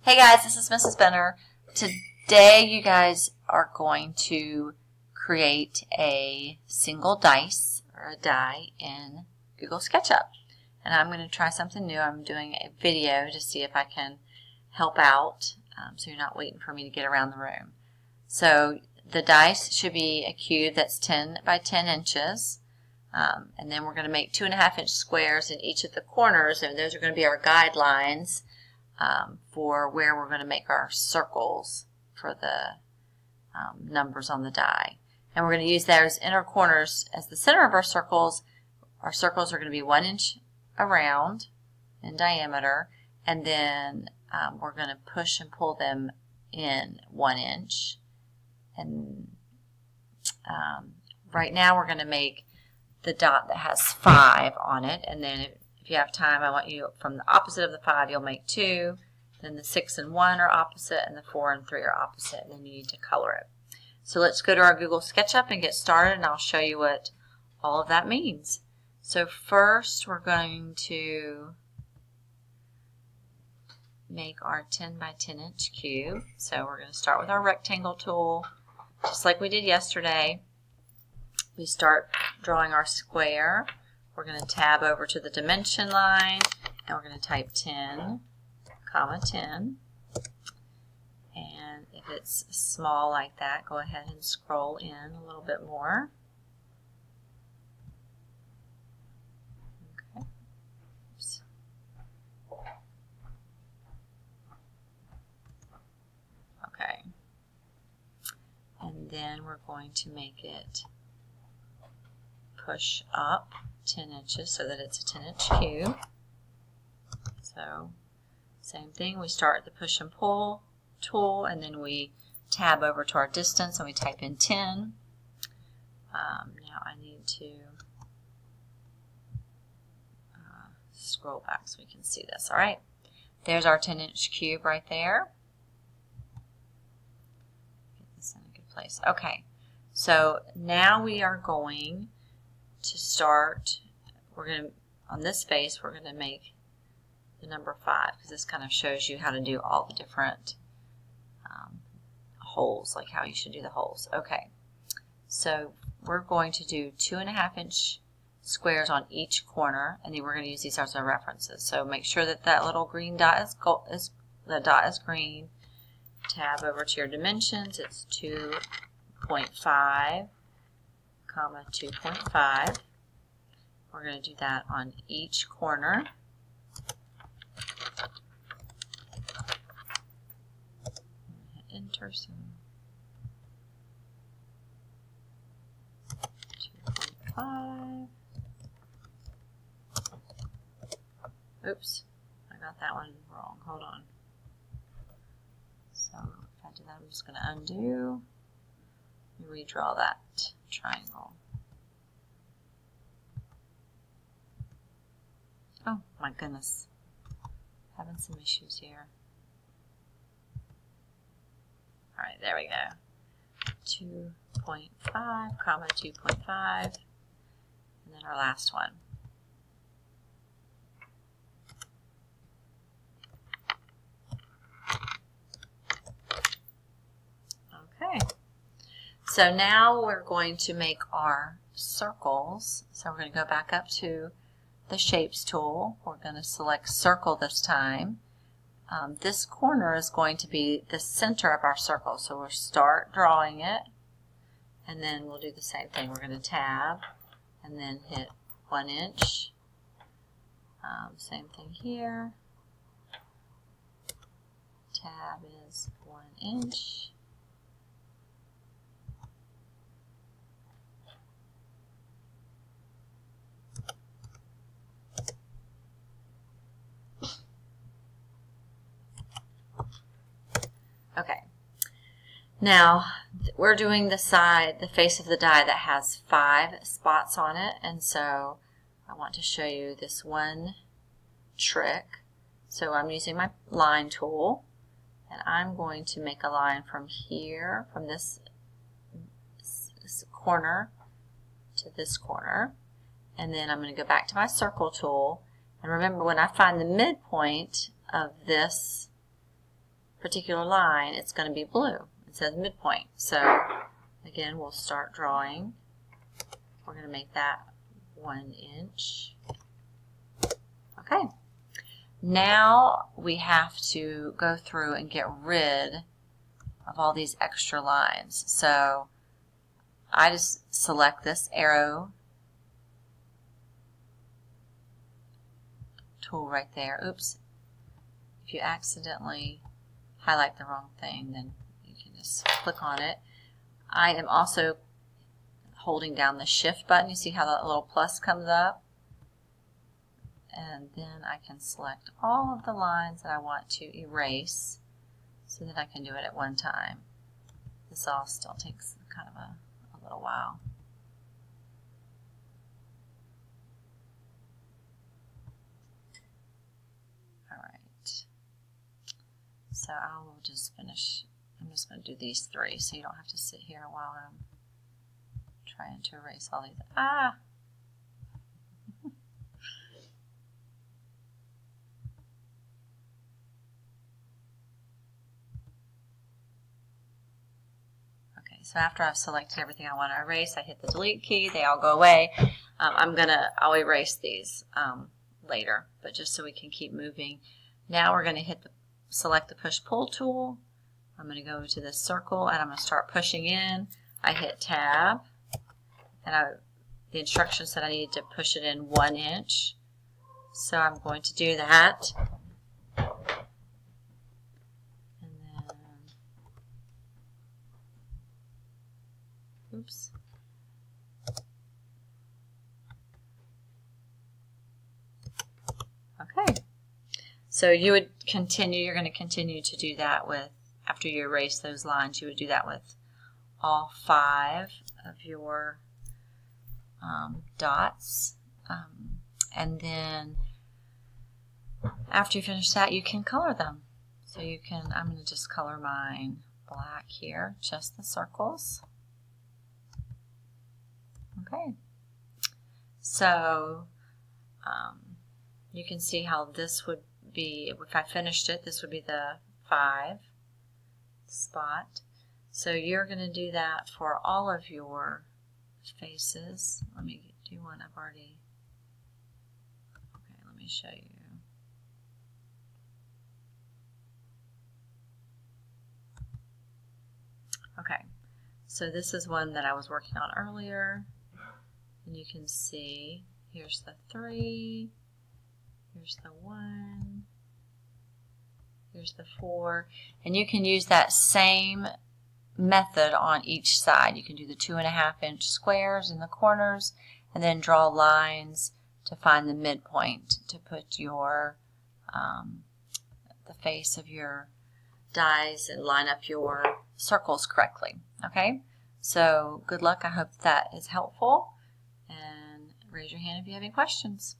Hey guys, this is Mrs. Benner. Today you guys are going to create a single dice or a die in Google SketchUp. And I'm going to try something new. I'm doing a video to see if I can help out so you're not waiting for me to get around the room. So the dice should be a cube that's 10 by 10 inches. And then we're going to make 2.5-inch squares in each of the corners, and those are going to be our guidelines for where we're going to make our circles for the numbers on the die. And we're going to use those inner corners as the center of our circles. Our circles are going to be 1 inch around in diameter, and then we're going to push and pull them in 1 inch. And right now we're going to make the dot that has 5 on it, and then if you have time, I want you from the opposite of the 5, you'll make 2. Then the 6 and 1 are opposite, and the 4 and 3 are opposite. And then you need to color it. So let's go to our Google SketchUp and get started, and I'll show you what all of that means. So first, we're going to make our 10 by 10 inch cube. So we're going to start with our rectangle tool, just like we did yesterday. We start drawing our square. We're going to tab over to the dimension line, and we're going to type 10, comma 10. And if it's small like that, go ahead and scroll in a little bit more. Okay. Oops. Okay. And then we're going to make it push up 10 inches so that it's a 10-inch cube. So same thing, we start the push and pull tool, and then we tab over to our distance and we type in 10. Now I need to scroll back so we can see this. Alright, there's our 10-inch cube right there. Get this in a good place. Okay, so now we are going to start, on this face, we're going to make the number 5, because this kind of shows you how to do all the different holes, like how you should do the holes. Okay, so we're going to do 2.5-inch squares on each corner, and then we're going to use these as our references. So make sure that that little green dot is green. Tab over to your dimensions. It's 2.5, comma 2.5. We're going to do that on each corner. Enter some 2.5. Oops, I got that one wrong. Hold on. So if I do that, I'm just going to undo. Redraw that triangle. Oh my goodness, having some issues here. All right, there we go. 2.5, comma 2.5, and then our last one. Okay. So now we're going to make our circles. So we're going to go back up to the Shapes tool. We're going to select Circle this time. This corner is going to be the center of our circle. So we'll start drawing it, and then we'll do the same thing. We're going to tab and then hit 1 inch. Same thing here. Tab is 1 inch. Okay, now we're doing the side, the face of the die that has 5 spots on it, and so I want to show you this one trick. So I'm using my line tool, and I'm going to make a line from here, from this corner to this corner, and then I'm going to go back to my circle tool, and remember, when I find the midpoint of this particular line, it's going to be blue. It says midpoint. So again, we'll start drawing. We're going to make that 1 inch. Okay. Now we have to go through and get rid of all these extra lines. So I just select this arrow tool right there. Oops. If you accidentally highlight the wrong thing, then you can just click on it. I am also holding down the shift button. You see how that little plus comes up? And then I can select all of the lines that I want to erase so that I can do it at one time. This all still takes kind of a little while. Alright. So I will just finish. I'm just going to do these 3 so you don't have to sit here while I'm trying to erase all these. Ah! So after I've selected everything I want to erase, I hit the delete key, they all go away. I'll erase these later, but just so we can keep moving. Now we're going to select the push-pull tool. I'm going to go to this circle and I'm going to start pushing in. I hit tab, and the instructions said I needed to push it in 1 inch. So I'm going to do that. Oops. Okay. So you would continue, you're going to continue to do that with, after you erase those lines, you would do that with all 5 of your dots. And then after you finish that, you can color them. So you can, I'm going to just color mine black here, just the circles. Okay, so you can see how this would be, if I finished it, this would be the 5 spot. So you're going to do that for all of your faces. Let me do one I've already, okay, let me show you. Okay, so this is one that I was working on earlier. And you can see, here's the 3, here's the 1, here's the 4, and you can use that same method on each side. You can do the 2.5 inch squares in the corners and then draw lines to find the midpoint to put your the face of your dies and line up your circles correctly. Okay, so good luck. I hope that is helpful. And raise your hand if you have any questions.